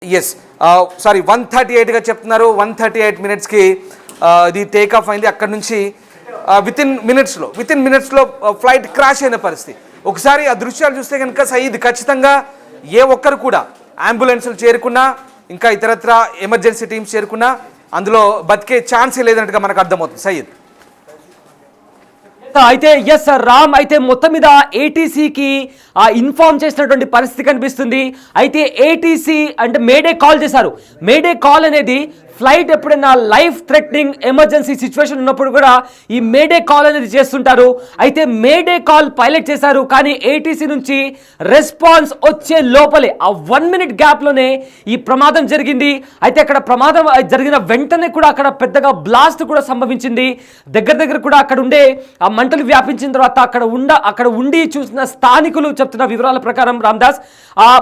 Yes sorry 138గా చెప్తున్నారు. 138 మినిట్స్కి ఇది టేక్ ఆఫ్ అయింది. అక్కడ నుంచి విత్ ఇన్ మినిట్స్లో ఫ్లైట్ క్రాష్ అయిన పరిస్థితి. ఒకసారి ఆ దృశ్యాలు చూస్తే కనుక సయీద్ ఖచ్చితంగా ఏ ఒక్కరు కూడా అంబులెన్స్లు చేరుకున్నా, ఇంకా ఇతరత్ర ఎమర్జెన్సీ టీమ్స్ చేరుకున్నా అందులో బతికే ఛాన్సే లేదన్నట్టుగా మనకు అర్థమవుతుంది. సయీద్ అయితే ఎస్ రామ్, అయితే మొత్తం మీద ఏటీసీకి ఇన్ఫార్మ్ చేసినటువంటి పరిస్థితి కనిపిస్తుంది. అయితే ఏటీసీ అంటే మేడే కాల్ చేశారు. మేడే కాల్ అనేది ఫ్లైట్ ఎప్పుడైనా లైఫ్ థ్రెటనింగ్ ఎమర్జెన్సీ సిచ్యువేషన్ ఉన్నప్పుడు కూడా ఈ మేడే కాల్ అనేది చేస్తుంటారు. అయితే మేడే కాల్ పైలట్ చేశారు, కానీ ఏటీసీ నుంచి రెస్పాన్స్ వచ్చే లోపలే ఆ 1 మినిట్ గ్యాప్లోనే ఈ ప్రమాదం జరిగింది. అయితే అక్కడ ప్రమాదం జరిగిన వెంటనే కూడా అక్కడ పెద్దగా బ్లాస్ట్ కూడా సంభవించింది. దగ్గర కూడా అక్కడ ఉండే ఆ మంటలు వ్యాపించిన తర్వాత అక్కడ ఉండి చూసిన స్థానికులు చెప్తున్న వివరాల ప్రకారం రామ్దాస్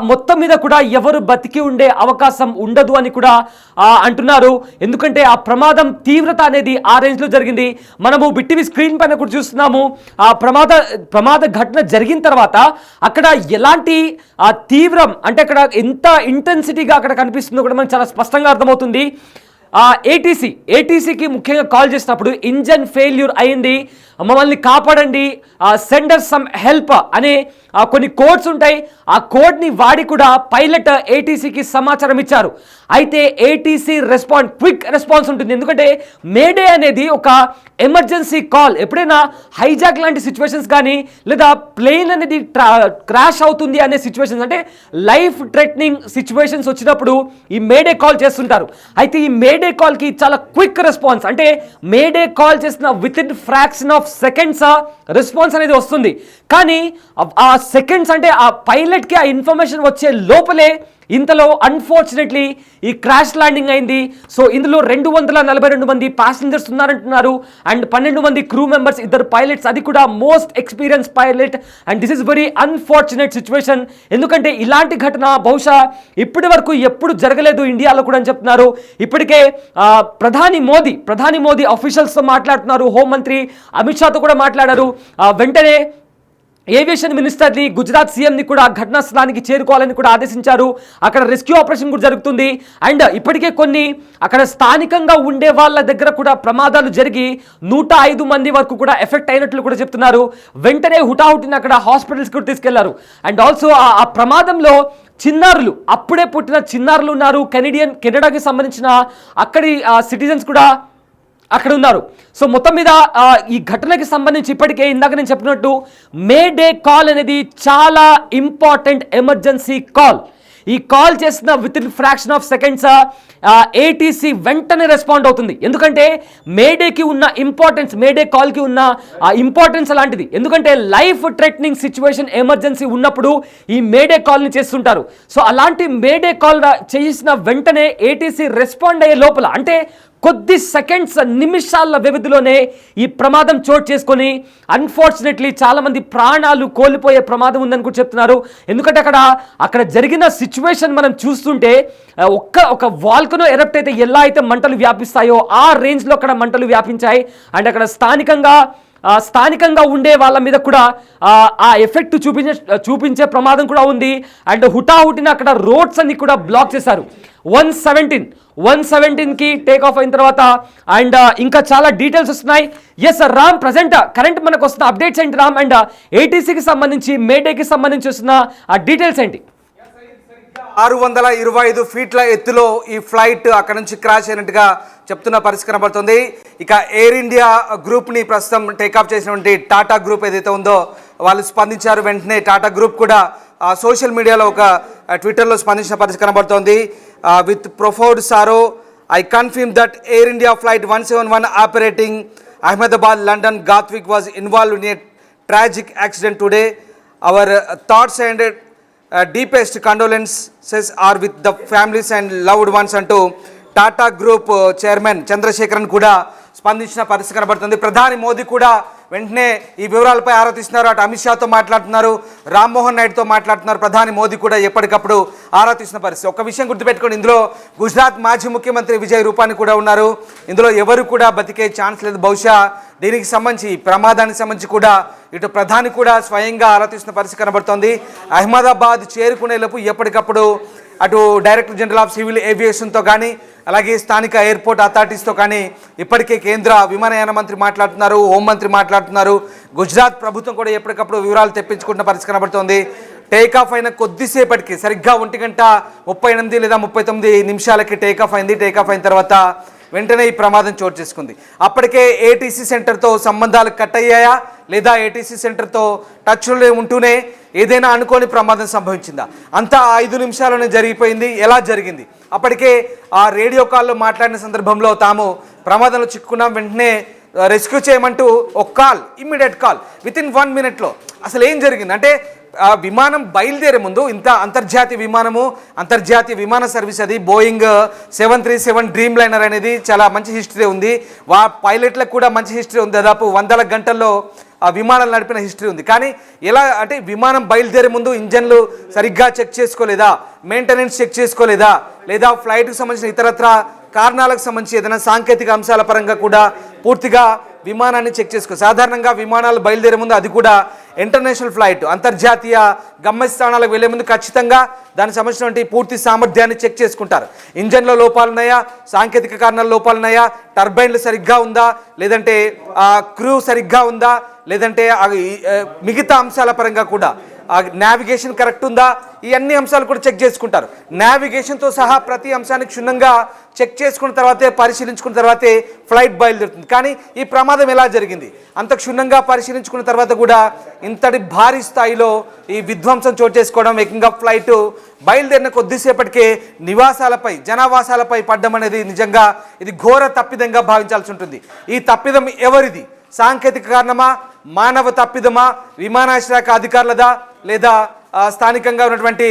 మొత్తం మీద కూడా ఎవరు బతికి ఉండే అవకాశం ఉండదు అని కూడా అంటున్నారు. ఎందుకంటే ఆ ప్రమాదం తీవ్రత అనేది ఆ రేంజ్ లో జరిగింది. మనము బిట్టివి స్క్రీన్ పైన కూడా చూస్తున్నాము. ఆ ప్రమాద ఘటన జరిగిన తర్వాత అక్కడ ఎలాంటి తీవ్రం అంటే అక్కడ ఎంత ఇంటెన్సిటీగా అక్కడ కనిపిస్తుందో కూడా మనకు చాలా స్పష్టంగా అర్థమవుతుంది. ఏటీసీకి ముఖ్యంగా కాల్ చేసినప్పుడు ఇంజన్ ఫెయిల్యూర్ అయింది, మమ్మల్ని కాపాడండి, సెండర్ సమ్ హెల్ప్ అనే కొన్ని కోడ్స్ ఉంటాయి. ఆ కోడ్ని వాడి కూడా పైలట్ ఏటీసీకి సమాచారం ఇచ్చారు. అయితే ఏటీసీ క్విక్ రెస్పాన్స్ ఉంటుంది. ఎందుకంటే మేడే అనేది ఒక ఎమర్జెన్సీ కాల్. ఎప్పుడైనా హైజాక్ లాంటి సిచ్యువేషన్స్ కానీ లేదా ప్లేన్ అనేది క్రాష్ అవుతుంది అనే సిచ్యువేషన్స్ అంటే లైఫ్ థ్రెటనింగ్ సిచ్యువేషన్స్ వచ్చినప్పుడు ఈ మేడే కాల్ చేస్తుంటారు. అయితే ఈ మేడే కాల్కి చాలా క్విక్ రెస్పాన్స్, అంటే మేడే కాల్ చేసిన with in fraction of seconds response అనేది వస్తుంది. కానీ ఆ సెకండ్స్ అంటే ఆ పైలట్కి ఆ ఇన్ఫర్మేషన్ వచ్చే లోపలే ఇంతలో అన్ఫార్చునేట్లీ ఈ క్రాష్ ల్యాండింగ్ అయింది. సో ఇందులో 242 మంది ప్యాసింజర్స్ ఉన్నారంటున్నారు అండ్ 12 మంది క్రూ మెంబర్స్, 2 పైలట్స్, అది కూడా most experience pilot. And this is very unfortunate situation. ఎందుకంటే ఇలాంటి ఘటన బహుశా ఇప్పటి వరకు ఎప్పుడు జరగలేదు ఇండియాలో కూడా అని చెప్తున్నారు. ఇప్పటికే ప్రధాని మోదీ అఫీషియల్స్తో మాట్లాడుతున్నారు, హోంమంత్రి అమిత్ షాతో కూడా మాట్లాడారు. వెంటనే ఏవియేషన్ మినిస్టర్ని, గుజరాత్ సీఎంని కూడా ఘటనా స్థలానికి చేరుకోవాలని కూడా ఆదేశించారు. అక్కడ రెస్క్యూ ఆపరేషన్ కూడా జరుగుతుంది. అండ్ ఇప్పటికే కొన్ని అక్కడ స్థానికంగా ఉండే వాళ్ళ దగ్గర కూడా ప్రమాదాలు జరిగి 105 మంది వరకు కూడా ఎఫెక్ట్ అయినట్లు కూడా చెప్తున్నారు. వెంటనే హుటాహుటిని అక్కడ హాస్పిటల్స్ కూడా తీసుకెళ్లారు. అండ్ ఆల్సో ఆ ప్రమాదంలో చిన్నారులు, అప్పుడే పుట్టిన చిన్నారులు ఉన్నారు. కెనడాకి సంబంధించిన అక్కడి సిటిజన్స్ కూడా అక్కడ ఉన్నారు. సో మొత్తం మీద ఈ ఘటనకి సంబంధించి ఇప్పటికే ఇందాక నేను చెప్పినట్టు మేడే కాల్ అనేది చాలా ఇంపార్టెంట్ ఎమర్జెన్సీ కాల్. ఈ కాల్ చేసిన with in fraction of seconds ATC వెంటనే రెస్పాండ్ అవుతుంది. ఎందుకంటే మేడేకి ఉన్న ఇంపార్టెన్స్, మేడే కాల్కి ఉన్న ఇంపార్టెన్స్ అలాంటిది. ఎందుకంటే లైఫ్ థ్రెటనింగ్ సిచ్యువేషన్ ఎమర్జెన్సీ ఉన్నప్పుడు ఈ మేడే కాల్ని చేస్తుంటారు. సో అలాంటి మేడే కాల్ చేసిన వెంటనే ఏటీసీ రెస్పాండ్ అయ్యే లోపల అంటే కొద్ది సెకండ్స్, నిమిషాల వ్యవధిలోనే ఈ ప్రమాదం చోటు చేసుకొని అన్ఫార్చునేట్లీ చాలామంది ప్రాణాలు కోల్పోయే ప్రమాదం ఉందని కూడా చెప్తున్నారు. ఎందుకంటే అక్కడ జరిగిన సిచ్యువేషన్ మనం చూస్తుంటే ఒక వాల్కనో ఎరప్ట్ అయితే ఎలా అయితే మంటలు వ్యాపిస్తాయో ఆ రేంజ్లో అక్కడ మంటలు వ్యాపించాయి. అండ్ అక్కడ స్థానికంగా ఉండే వాళ్ళ మీద కూడా ఆ ఎఫెక్ట్ చూపించే ప్రమాదం కూడా ఉంది. అండ్ హుటాహుటిన అక్కడ రోడ్స్ అన్ని కూడా బ్లాక్ చేశారు. 117కి టేక్ ఆఫ్ అయిన తర్వాత అండ్ ఇంకా చాలా డీటెయిల్స్ వస్తున్నాయి. ఎస్ రామ్, కరెంట్ మనకు వస్తున్న అప్డేట్స్ ఏంటి రామ్? అండ్ ఏటీసీకి సంబంధించి మేడేకి సంబంధించి వస్తున్న ఆ డీటెయిల్స్ ఏంటి? 625 ఫీట్ల ఎత్తులో ఈ ఫ్లైట్ అక్కడ నుంచి క్రాష్ అయినట్టుగా చెప్తున్న పరిస్థితి కనబడుతుంది. ఇక ఎయిర్ ఇండియా గ్రూప్ని ప్రస్తుతం టేకాఫ్ చేసినటువంటి టాటా గ్రూప్ ఏదైతే ఉందో వాళ్ళు స్పందించారు. వెంటనే టాటా గ్రూప్ కూడా సోషల్ మీడియాలో ఒక ట్విట్టర్లో స్పందించిన పరిస్థితి కనబడుతోంది. With profound sorrow I confirm that Air India flight 171 operating Ahmedabad London Gatwick was involved in a tragic accident today. Our thoughts and deepest condolences are with the families and loved ones అంటూ Tata group chairman Chandrasekaran కూడా స్పందించిన పరిస్థితి కనబడుతుంది. ప్రధాని మోదీ కూడా వెంటనే ఈ వివరాలపై ఆరా తీస్తున్నారు. అటు అమిత్ షాతో మాట్లాడుతున్నారు, రామ్మోహన్ నాయుడుతో మాట్లాడుతున్నారు. ప్రధాని మోదీ కూడా ఎప్పటికప్పుడు ఆరా తీసిన పరిస్థితి. ఒక విషయం గుర్తుపెట్టుకోండి, ఇందులో గుజరాత్ మాజీ ముఖ్యమంత్రి విజయ్ రూపానీ కూడా ఉన్నారు. ఇందులో ఎవరు కూడా బతికే ఛాన్స్ లేదు. బహుశా దీనికి సంబంధించి ప్రమాదానికి సంబంధించి కూడా ఇటు ప్రధాని కూడా స్వయంగా ఆరాధిస్తున్న పరిస్థితి కనబడుతోంది. అహ్మదాబాద్ చేరుకునే లోపు ఎప్పటికప్పుడు అటు డైరెక్టర్ జనరల్ ఆఫ్ సివిల్ ఏవియేషన్తో కానీ అలాగే స్థానిక ఎయిర్పోర్ట్ అథారిటీస్తో కానీ ఇప్పటికే కేంద్ర విమానయాన మంత్రి మాట్లాడుతున్నారు, హోంమంత్రి మాట్లాడుతున్నారు. గుజరాత్ ప్రభుత్వం కూడా ఎప్పటికప్పుడు వివరాలు తెప్పించుకుంటున్న పరిస్థితి కనబడుతోంది. టేకాఫ్ అయిన కొద్దిసేపటికి సరిగ్గా 1:38 లేదా 39 నిమిషాలకి టేకాఫ్ అయింది. టేకాఫ్ అయిన తర్వాత వెంటనే ఈ ప్రమాదం చోటు చేసుకుంది. అప్పటికే ఏటీసీ సెంటర్తో సంబంధాలు కట్ అయ్యాయా లేదా ఏటీసీ సెంటర్తో టచ్లో ఉంటూనే ఏదైనా అనుకోని ప్రమాదం సంభవించిందా? అంతా 5 నిమిషాల్లోనే జరిగిపోయింది. ఎలా జరిగింది? అప్పటికే ఆ రేడియో కాల్లో మాట్లాడిన సందర్భంలో తాము ప్రమాదంలో చిక్కుకున్నాం, వెంటనే రెస్క్యూ చేయమంటూ ఒక call, immediate call within 1 minute అసలు ఏం జరిగింది అంటే విమానం బయలుదేరే ముందు ఇంత అంతర్జాతీయ విమాన సర్వీస్ అది బోయింగ్ 737 డ్రీమ్ లైనర్ అనేది చాలా మంచి హిస్టరీ ఉంది. పైలట్లకు కూడా మంచి హిస్టరీ ఉంది. దాదాపు 100 గంటల్లో విమానాలు నడిపిన హిస్టరీ ఉంది. కానీ ఎలా అంటే విమానం బయలుదేరే ముందు ఇంజన్లు సరిగ్గా చెక్ చేసుకోలేదా, మెయింటెనెన్స్ చెక్ చేసుకోలేదా, లేదా ఫ్లైట్కి సంబంధించిన ఇతరత్ర కారణాలకు సంబంధించి ఏదైనా సాంకేతిక అంశాల పరంగా కూడా పూర్తిగా విమానాన్ని చెక్ చేసుకో. సాధారణంగా విమానాలు బయలుదేరే ముందు, అది కూడా ఇంటర్నేషనల్ ఫ్లైట్ అంతర్జాతీయ గమ్యస్థానాలకు వెళ్లే ముందు ఖచ్చితంగా దానికి సంబంధించినటువంటి పూర్తి సామర్థ్యాన్ని చెక్ చేసుకుంటారు. ఇంజన్లో లోపాలున్నాయా, సాంకేతిక కారణాల లోపాలున్నాయా, టర్బైన్లు సరిగ్గా ఉందా, లేదంటే క్రూ సరిగ్గా ఉందా, లేదంటే మిగతా అంశాల పరంగా కూడా నావిగేషన్ కరెక్ట్ ఉందా, ఈ అన్ని అంశాలు కూడా చెక్ చేసుకుంటారు. నావిగేషన్తో సహా ప్రతి అంశాన్ని క్షుణ్ణంగా చెక్ చేసుకున్న తర్వాతే, పరిశీలించుకున్న తర్వాతే ఫ్లైట్ బయలుదేరుతుంది. కానీ ఈ ప్రమాదం ఎలా జరిగింది? అంత క్షుణ్ణంగా పరిశీలించుకున్న తర్వాత కూడా ఇంతటి భారీ స్థాయిలో ఈ విధ్వంసం చోటు చేసుకోవడం, ఏకంగా ఫ్లైట్ బయలుదేరిన కొద్దిసేపటికే జనావాసాలపై పడ్డం అనేది నిజంగా ఇది ఘోర తప్పిదంగా భావించాల్సి ఉంటుంది. ఈ తప్పిదం ఎవరిది? సాంకేతిక కారణమా, మానవ తప్పిదమా, విమానాశ్రయ అధికారులదా, లేదా స్థానికంగా ఉన్నటువంటి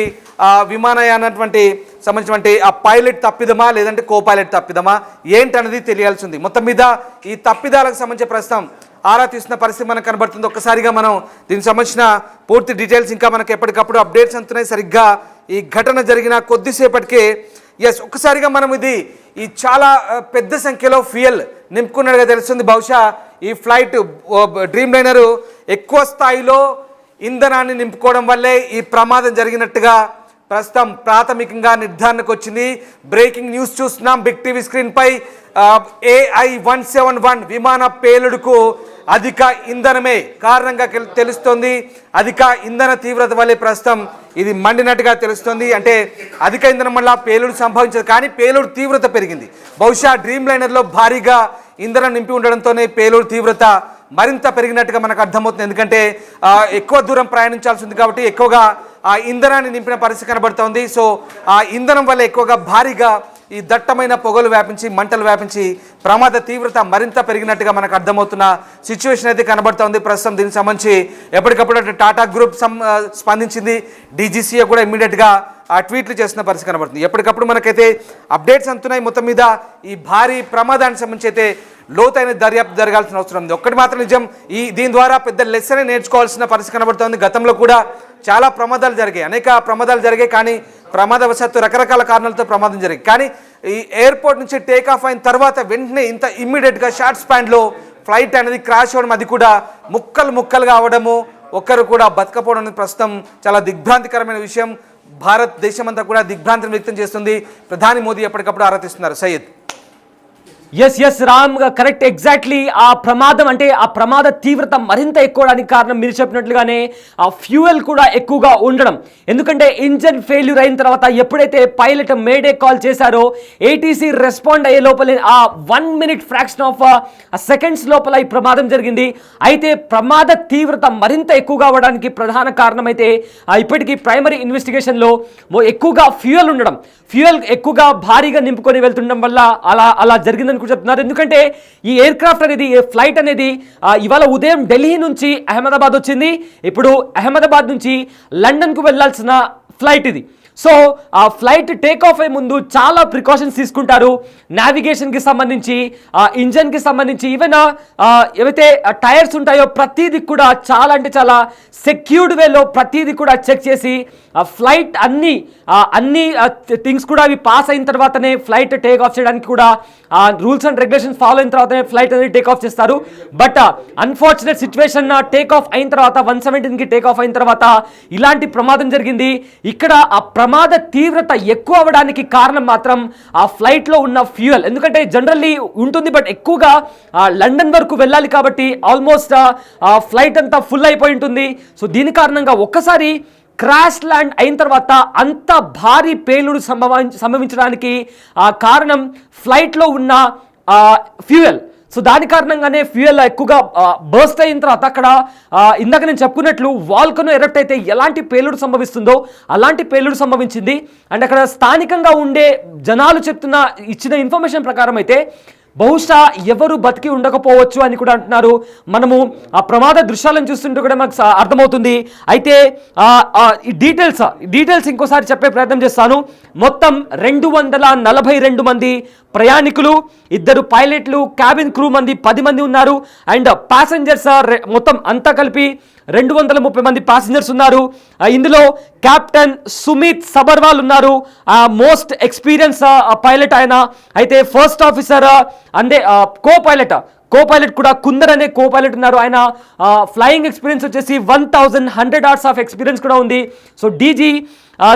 విమానయానటువంటి సంబంధించినటువంటి ఆ పైలట్ తప్పిదమా, లేదంటే కో పైలట్ తప్పిదమా, ఏంటనేది తెలియాల్సి ఉంది. మొత్తం మీద ఈ తప్పిదాలకు సంబంధించిన ప్రస్తుతం ఆరా తీస్తున్న పరిస్థితి మనకు కనబడుతుంది. ఒక్కసారిగా మనం దీనికి సంబంధించిన పూర్తి డీటెయిల్స్ ఇంకా మనకు ఎప్పటికప్పుడు అప్డేట్స్ అందుతున్నాయి. సరిగ్గా ఈ ఘటన జరిగిన కొద్దిసేపటికే ఒక్కసారిగా మనం ఈ చాలా పెద్ద సంఖ్యలో ఫ్యూయల్ నింపుకున్నట్టుగా తెలుస్తుంది. బహుశా ఈ ఫ్లైట్ డ్రీమ్ లైనర్ ఎక్కువ స్థాయిలో ఇంధనాన్ని నింపుకోవడం వల్లే ఈ ప్రమాదం జరిగినట్టుగా ప్రస్తుతం ప్రాథమికంగా నిర్ధారణకు వచ్చింది. బ్రేకింగ్ న్యూస్ చూస్తున్నాం బిగ్ టీవీ స్క్రీన్ పై. AI-171 విమాన పేలుడుకు అధిక ఇంధనమే కారణంగా తెలుస్తోంది. అధిక ఇంధన తీవ్రత వల్లే ప్రస్తుతం ఇది మండినట్టుగా తెలుస్తోంది. అంటే అధిక ఇంధనం వల్ల పేలుడు సంభవించదు, కానీ పేలుడు తీవ్రత పెరిగింది. బహుశా డ్రీమ్ లైనర్లో భారీగా ఇంధనం నింపి ఉండడంతోనే పేలుడు తీవ్రత మరింత పెరిగినట్టుగా మనకు అర్థమవుతుంది. ఎందుకంటే ఎక్కువ దూరం ప్రయాణించాల్సి ఉంది కాబట్టి ఎక్కువగా ఆ ఇంధనాన్ని నింపిన పరిస్థితి కనబడుతోంది. సో ఆ ఇంధనం వల్ల ఎక్కువగా భారీగా ఈ దట్టమైన పొగలు వ్యాపించి, మంటలు వ్యాపించి ప్రమాద తీవ్రత మరింత పెరిగినట్టుగా మనకు అర్థమవుతున్న సిచ్యువేషన్ అయితే కనబడుతోంది. ప్రస్తుతం దీనికి సంబంధించి ఎప్పటికప్పుడు టాటా గ్రూప్ స్పందించింది. డీజీసీఏ కూడా ఇమ్మీడియట్గా ట్వీట్లు చేస్తున్న పరిస్థితి కనబడుతుంది. ఎప్పటికప్పుడు మనకైతే అప్డేట్స్ అందుతున్నాయి. మొత్తం మీద ఈ భారీ ప్రమాదానికి సంబంధించి అయితే లోతైన దర్యాప్తు జరగాల్సిన అవసరం ఉంది. ఒక్కటి మాత్రం నిజం, దీని ద్వారా పెద్ద లెసనే నేర్చుకోవాల్సిన పరిస్థితి కనబడుతోంది. గతంలో కూడా చాలా ప్రమాదాలు జరిగాయి, అనేక ప్రమాదాలు జరిగాయి. కానీ ప్రమాదవశాత్తు రకరకాల కారణాలతో ప్రమాదం జరిగాయి. కానీ ఈ ఎయిర్పోర్ట్ నుంచి టేక్ ఆఫ్ అయిన తర్వాత వెంటనే ఇంత ఇమ్మీడియట్గా షార్ట్ స్పాన్లో ఫ్లైట్ అనేది క్రాష్ అవ్వడం, అది కూడా ముక్కలుగా అవ్వడము, ఒక్కరు కూడా బతకపోవడం అనేది ప్రస్తుతం చాలా దిగ్భ్రాంతికరమైన విషయం. భారతదేశం అంతా కూడా దిగ్భ్రాంతిని వ్యక్తం చేస్తుంది. ప్రధాని మోదీ ఎప్పటికప్పుడు ఆరాధిస్తున్నారు. Syed. Yes Ram, correct, exactly. ఆ ప్రమాదం అంటే ఆ ప్రమాద తీవ్రత మరింత ఎక్కువడానికి కారణం మీరు చెప్పినట్లుగానే ఆ ఫ్యూయల్ కూడా ఎక్కువగా ఉండడం. ఎందుకంటే ఇంజన్ ఫెయిల్యూర్ అయిన తర్వాత ఎప్పుడైతే పైలట్ మేడే కాల్ చేశారో ఏటీసీ రెస్పాండ్ అయ్యే లోపల ఆ 1 minute ఫ్రాక్షన్ ఆఫ్ సెకండ్స్ లోపల ఈ ప్రమాదం జరిగింది. అయితే ప్రమాద తీవ్రత మరింత ఎక్కువగా అవ్వడానికి ప్రధాన కారణం అయితే ఇప్పటికీ ప్రైమరీ ఇన్వెస్టిగేషన్లో ఎక్కువగా ఫ్యూయల్ ఉండడం, ఫ్యూయల్ ఎక్కువగా భారీగా నింపుకొని వెళ్తుండడం వల్ల అలా జరిగిందని చెప్తున్నారు. ఎందుకంటే ఈ ఎయిర్ క్రాఫ్ట్ అనేది, ఫ్లైట్ అనేది ఇవాళ ఉదయం ఢిల్లీ నుంచి అహ్మదాబాద్ వచ్చింది. ఇప్పుడు అహ్మదాబాద్ నుంచి లండన్కు వెళ్లాల్సిన ఫ్లైట్ ఇది. సో ఆ ఫ్లైట్ టేక్ ఆఫ్ అయ్యే ముందు చాలా ప్రికాషన్స్ తీసుకుంటారు. నావిగేషన్కి సంబంధించి, ఇంజన్కి సంబంధించి, ఈవెన్ ఏవైతే టైర్స్ ఉంటాయో ప్రతిదీ కూడా చాలా అంటే చాలా సెక్యూర్డ్ వేలో ప్రతిదీ కూడా చెక్ చేసి ఆ ఫ్లైట్ అన్ని థింగ్స్ కూడా అవి పాస్ అయిన తర్వాతనే ఫ్లైట్ టేక్ ఆఫ్ చేయడానికి కూడా రూల్స్ అండ్ రెగ్యులేషన్స్ ఫాలో అయిన తర్వాతనే ఫ్లైట్ అనేది టేక్ ఆఫ్ చేస్తారు. But unfortunate situation take off అయిన తర్వాత 117కి టేక్ ఆఫ్ అయిన తర్వాత ఇలాంటి ప్రమాదం జరిగింది. ఇక్కడ ఆ ప్రమాద తీవ్రత ఎక్కువ అవ్వడానికి కారణం మాత్రం ఆ ఫ్లైట్లో ఉన్న ఫ్యూయల్. ఎందుకంటే జనరల్లీ ఉంటుంది, బట్ ఎక్కువగా లండన్ వరకు వెళ్ళాలి కాబట్టి ఆల్మోస్ట్ ఫ్లైట్ అంతా ఫుల్ అయిపోయి ఉంటుంది. సో దీని కారణంగా ఒక్కసారి క్రాష్ ల్యాండ్ అయిన తర్వాత అంత భారీ పేలుడు సంభవించడానికి కారణం ఫ్లైట్లో ఉన్న ఫ్యూయల్. సో దాని కారణంగానే ఫ్యూయల్ ఎక్కువగా బర్స్ట్ అయిన తర్వాత అక్కడ ఇందాక నేను చెప్పుకున్నట్లు వాల్కనో ఎరప్ట్ అయితే ఎలాంటి పేలుడు సంభవిస్తుందో అలాంటి పేలుడు సంభవించింది. అండ్ అక్కడ స్థానికంగా ఉండే జనాలు ఇచ్చిన ఇన్ఫర్మేషన్ ప్రకారం అయితే బహుశా ఎవరు బతికి ఉండకపోవచ్చు అని కూడా అంటున్నారు. మనము ఆ ప్రమాద దృశ్యాలను చూస్తుంటే కూడా మనకు అర్థమవుతుంది. అయితే ఈ డీటెయిల్స్ ఇంకోసారి చెప్పే ప్రయత్నం చేస్తాను. మొత్తం 242 మంది ప్రయాణికులు, 2 పైలట్లు, క్యాబిన్ క్రూ 10 మంది ఉన్నారు. అండ్ ప్యాసింజర్స్ మొత్తం అంతా కలిపి 230 మంది ప్యాసింజర్స్ ఉన్నారు. ఇందులో కెప్టెన్ సుమిత్ సబర్వాల్ ఉన్నారు, మోస్ట్ ఎక్స్పీరియన్స్ పైలట్ ఆయన. అయితే ఫస్ట్ ఆఫీసర్ అంటే కో పైలట్ కూడా కుందర్ అనే కో పైలట్ ఉన్నారు. ఆయన ఫ్లయింగ్ ఎక్స్పీరియన్స్ వచ్చేసి 1100 అవర్స్ ఆఫ్ ఎక్స్పీరియన్స్ కూడా ఉంది. సో డీజీ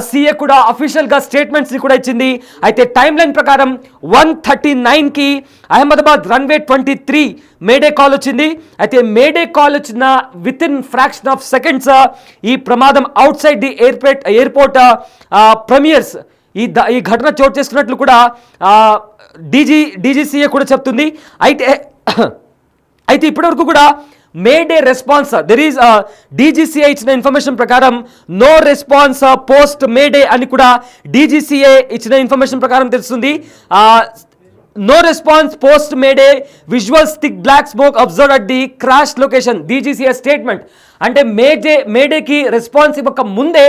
సిఏ కూడా అఫీషియల్గా స్టేట్మెంట్స్ని కూడా ఇచ్చింది. అయితే టైం లైన్ ప్రకారం 1:39కి అహ్మదాబాద్ రన్వే 23 మేడే కాల్ వచ్చింది. అయితే మేడే కాల్ వచ్చిన with in fraction of seconds ఈ ప్రమాదం out side the airport premieres ఈ ఘటన చోటు చేసుకున్నట్లు కూడా డీజీసీఏ కూడా చెప్తుంది. అయితే ఇప్పటివరకు కూడా మేడే రెస్పాన్స్ డీజీసీఏ ఇచ్చిన ఇన్ఫర్మేషన్ ప్రకారం నో రెస్పాన్స్ పోస్ట్ మేడే అని కూడా డీజీసీఏ ఇచ్చిన ఇన్ఫర్మేషన్ ప్రకారం తెలుస్తుంది. No response post mayday, visuals thick black smoke observe at the crash location, DGCA statement. అంటే మేడేకి రెస్పాన్స్ ఇవ్వక ముందే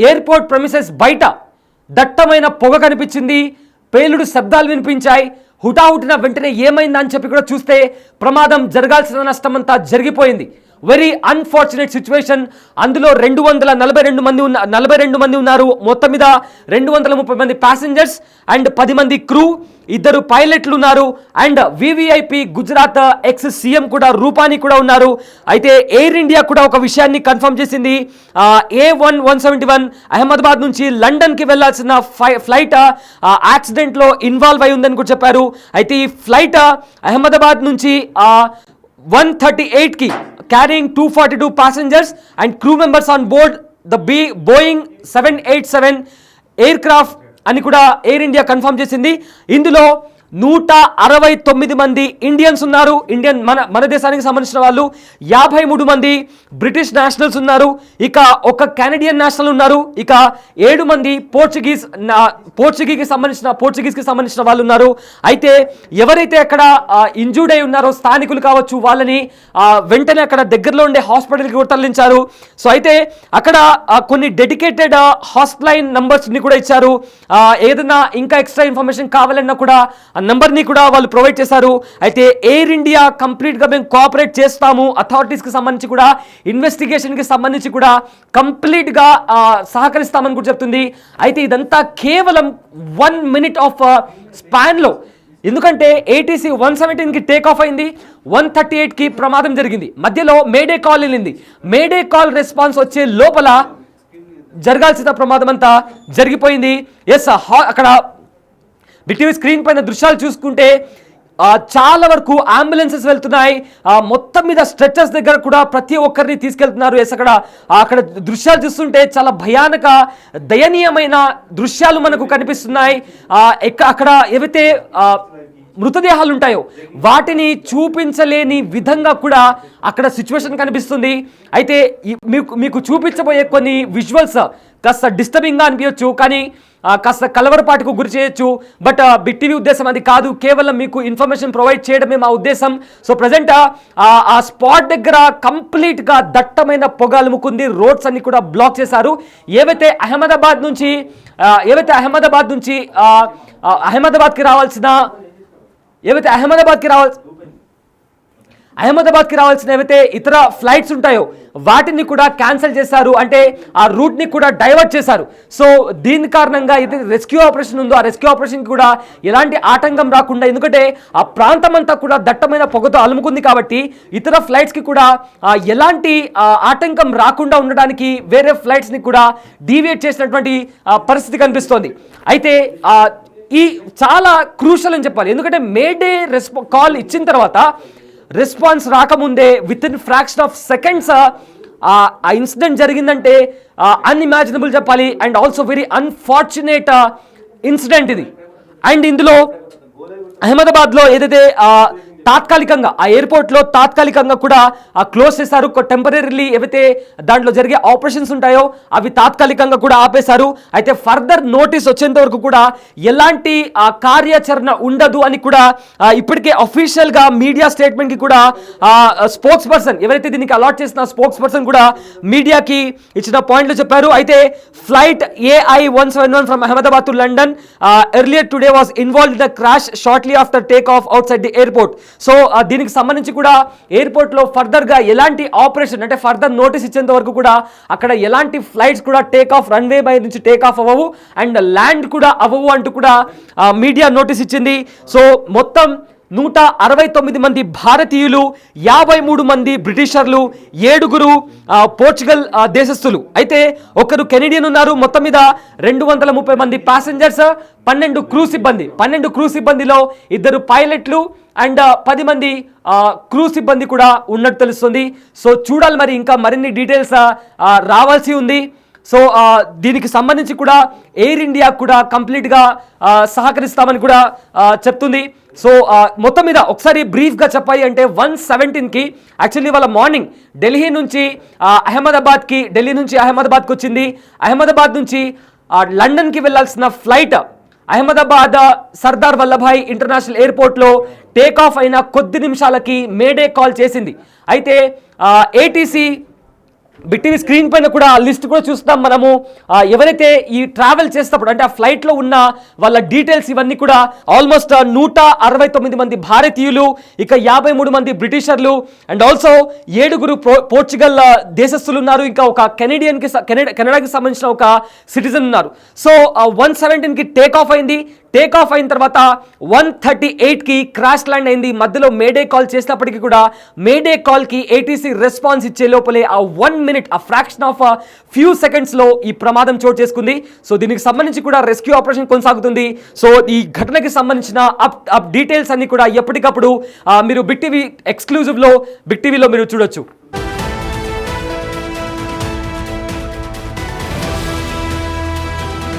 ఎయిర్పోర్ట్ ప్రెమిసెస్ బయట దట్టమైన పొగ కనిపించింది, పేలుడు శబ్దాలు వినిపించాయి. హుటాహుటిన వెంటనే ఏమైందని చెప్పి కూడా చూస్తే ప్రమాదం జరగాల్సిన నష్టం అంతా జరిగిపోయింది. Very unfortunate situation. అందులో 42 మంది ఉన్నారు. మొత్తం మీద 230 మంది ప్యాసింజర్స్ అండ్ 10 మంది క్రూ, 2 పైలట్లు ఉన్నారు. And VVIP Gujarat ex CM కూడా రూపానీ కూడా ఉన్నారు. అయితే ఎయిర్ ఇండియా కూడా ఒక విషయాన్ని కన్ఫర్మ్ చేసింది. A171 అహ్మదాబాద్ నుంచి లండన్కి వెళ్లాల్సిన ఫ్లైట్ యాక్సిడెంట్లో ఇన్వాల్వ్ అయి ఉందని కూడా చెప్పారు. అయితే ఈ ఫ్లైట్ అహ్మదాబాద్ నుంచి 1:38కి carrying 242 passengers and crew members on board the Boeing 787 aircraft అని కూడా ఎయిర్ ఇండియా కన్ఫర్మ్ చేసింది. ఇందులో 169 మంది ఇండియన్స్ ఉన్నారు, మన దేశానికి సంబంధించిన వాళ్ళు. 53 మంది బ్రిటిష్ నేషనల్స్ ఉన్నారు. ఇక ఒక కెనడియన్ నేషనల్ ఉన్నారు. ఇక 7 మంది పోర్చుగీస్కి సంబంధించిన వాళ్ళు ఉన్నారు. అయితే ఎవరైతే అక్కడ ఇంజూర్డ్ అయి ఉన్నారో స్థానికులు కావచ్చు, వాళ్ళని వెంటనే అక్కడ దగ్గరలో ఉండే హాస్పిటల్కి తరలించారు. సో అయితే అక్కడ కొన్ని డెడికేటెడ్ హాస్ట్లైన్ నంబర్స్ని కూడా ఇచ్చారు. ఏదైనా ఇంకా ఎక్స్ట్రా ఇన్ఫర్మేషన్ కావాలన్నా కూడా నంబర్ని కూడా వాళ్ళు ప్రొవైడ్ చేశారు. అయితే ఎయిర్ ఇండియా కంప్లీట్గా మేము కోఆపరేట్ చేస్తాము, అథారిటీస్కి సంబంధించి కూడా ఇన్వెస్టిగేషన్కి సంబంధించి కూడా కంప్లీట్గా సహకరిస్తామని కూడా చెప్తుంది. అయితే ఇదంతా కేవలం 1 minute ఆఫ్ స్పాన్లో. ఎందుకంటే ATC 117కి టేక్ ఆఫ్ అయింది, 1:38కి ప్రమాదం జరిగింది. మధ్యలో మేడే కాల్ వెళ్ళింది. మేడే కాల్ రెస్పాన్స్ వచ్చే లోపల జరగాల్సిన ప్రమాదం అంతా జరిగిపోయింది. ఎస్, అక్కడ బిటీవీ స్క్రీన్ పైన దృశ్యాలు చూసుకుంటే చాలా వరకు అంబులెన్సెస్ వెళ్తున్నాయి. మొత్తం మీద స్ట్రెచర్స్ దగ్గర కూడా ప్రతి ఒక్కరిని తీసుకెళ్తున్నారు. ఎస్, అక్కడ దృశ్యాలు చూస్తుంటే చాలా భయానక దయనీయమైన దృశ్యాలు మనకు కనిపిస్తున్నాయి. అక్కడ ఏవైతే మృతదేహాలు ఉంటాయో వాటిని చూపించలేని విధంగా కూడా అక్కడ సిచ్యువేషన్ కనిపిస్తుంది. అయితే మీకు చూపించబోయే కొన్ని విజువల్స్ కాస్త డిస్టర్బింగ్గా అనిపించవచ్చు, కానీ కాస్త కలవరపాటుకు గురి చేయొచ్చు. బట్ బిగ్ టీవీ ఉద్దేశం అది కాదు, కేవలం మీకు ఇన్ఫర్మేషన్ ప్రొవైడ్ చేయడమే మా ఉద్దేశం. సో ప్రజెంట్ ఆ స్పాట్ దగ్గర కంప్లీట్గా దట్టమైన పొగ అలుముకుంది, రోడ్స్ అన్ని కూడా బ్లాక్ చేశారు. ఏవైతే అహ్మదాబాద్ నుంచి అహ్మదాబాద్కి రావాల్సిన ఏవైతే ఇతర ఫ్లైట్స్ ఉంటాయో వాటిని కూడా క్యాన్సిల్ చేశారు, అంటే ఆ రూట్ని కూడా డైవర్ట్ చేశారు. సో దీని కారణంగా ఇది రెస్క్యూ ఆపరేషన్ ఉందో ఆ రెస్క్యూ ఆపరేషన్కి కూడా ఎలాంటి ఆటంకం రాకుండా, ఎందుకంటే ఆ ప్రాంతం అంతా కూడా దట్టమైన పొగతో అలుముకుంది కాబట్టి ఇతర ఫ్లైట్స్కి కూడా ఎలాంటి ఆటంకం రాకుండా ఉండడానికి వేరే ఫ్లైట్స్ని కూడా డీవియేట్ చేసినటువంటి పరిస్థితి కనిపిస్తోంది. అయితే ఈ చాలా క్రూషల్ అని చెప్పాలి, ఎందుకంటే మేడే కాల్ ఇచ్చిన తర్వాత రెస్పాన్స్ రాకముందే with in fraction of seconds ఆ ఇన్సిడెంట్ జరిగిందంటే అన్ఇమాజినబుల్ చెప్పాలి, and also very unfortunate incident ఇది. అండ్ ఇందులో అహ్మదాబాద్లో ఏదైతే తాత్కాలికంగా ఆ ఎయిర్పోర్ట్లో తాత్కాలికంగా కూడా క్లోజ్ చేశారు. టెంపరీలీ ఏవైతే దాంట్లో జరిగే ఆపరేషన్స్ ఉంటాయో అవి తాత్కాలికంగా కూడా ఆపేశారు. అయితే ఫర్దర్ నోటీస్ వచ్చేంత వరకు కూడా ఎలాంటి కార్యాచరణ ఉండదు అని కూడా ఇప్పటికే అఫీషియల్గా మీడియా స్టేట్మెంట్కి కూడా స్పోక్స్ పర్సన్ ఎవరైతే దీనికి అలాట్ చేసిన స్పోక్స్ పర్సన్ కూడా మీడియాకి ఇచ్చిన పాయింట్లు చెప్పారు. అయితే flight AI-171 from Ahmedabad to London earlier today was involved in the crash shortly after take off out side the airport. So దీనికి సంబంధించి కూడా ఎయిర్పోర్ట్లో ఫర్దర్గా ఎలాంటి ఆపరేషన్ అంటే ఫర్దర్ నోటీస్ ఇచ్చేంత వరకు కూడా అక్కడ ఎలాంటి ఫ్లైట్స్ కూడా టేక్ ఆఫ్ రన్వే బై నుంచి టేక్ ఆఫ్ అవ్వవు అండ్ ల్యాండ్ కూడా అవ్వవు అంటూ కూడా మీడియా నోటీస్ ఇచ్చింది. సో మొత్తం 169 మంది భారతీయులు, 53 మంది బ్రిటిషర్లు, 7 పోర్చుగల్ దేశస్థులు, అయితే ఒకరు కెనడియన్ ఉన్నారు. మొత్తం మీద 230 మంది ప్యాసింజర్స్, 12 క్రూ సిబ్బందిలో 2 పైలట్లు అండ్ 10 మంది క్రూ సిబ్బంది కూడా ఉన్నట్టు తెలుస్తుంది. సో చూడాలి మరి ఇంకా మరిన్ని డీటెయిల్స్ రావాల్సి ఉంది. సో దీనికి సంబంధించి కూడా ఎయిర్ ఇండియా కూడా కంప్లీట్గా సహకరిస్తామని కూడా చెప్తుంది. సో మొత్తం మీద ఒకసారి బ్రీఫ్గా చెప్పాలి అంటే 117కి యాక్చువల్లీ వాళ్ళ మార్నింగ్ ఢిల్లీ నుంచి అహ్మదాబాద్కి వచ్చింది. అహ్మదాబాద్ నుంచి లండన్కి వెళ్ళాల్సిన ఫ్లైట్ అహ్మదాబాద్ సర్దార్ వల్లభాయ్ ఇంటర్నేషనల్ ఎయిర్పోర్ట్లో టేక్ ఆఫ్ అయిన కొద్ది నిమిషాలకి మేడే కాల్ చేసింది. అయితే ఏటీసీ బిగ్ టీవీ స్క్రీన్ పైన కూడా ఆ లిస్ట్ కూడా చూస్తాం మనము. ఎవరైతే ఈ ట్రావెల్ చేసేటప్పుడు అంటే ఆ ఫ్లైట్లో ఉన్న వాళ్ళ డీటెయిల్స్ ఇవన్నీ కూడా ఆల్మోస్ట్ 169 మంది భారతీయులు, ఇక 53 మంది బ్రిటిషర్లు అండ్ ఆల్సో 7 పోర్చుగల్ దేశస్థులు ఉన్నారు, ఇంకా ఒక కెనడాకి సంబంధించిన ఒక సిటిజన్ ఉన్నారు. సో 117కి టేక్ ఆఫ్ అయింది. టేక్ ఆఫ్ అయిన తర్వాత 138కి క్రాష్ ల్యాండ్ అయింది. మధ్యలో మేడే కాల్ చేసినప్పటికీ కూడా మేడే కాల్కి ఏటీసీ రెస్పాన్స్ ఇచ్చే లోపలే ఆ 1 minute ఆ ఫ్రాక్షన్ ఆఫ్ ఫ్యూ సెకండ్స్లో ఈ ప్రమాదం చోటు చేసుకుంది. సో దీనికి సంబంధించి కూడా రెస్క్యూ ఆపరేషన్ కొనసాగుతుంది. సో ఈ ఘటనకి సంబంధించిన అప్ డీటెయిల్స్ అన్ని కూడా ఎప్పటికప్పుడు మీరు బిగ్ టీవీలో మీరు చూడొచ్చు.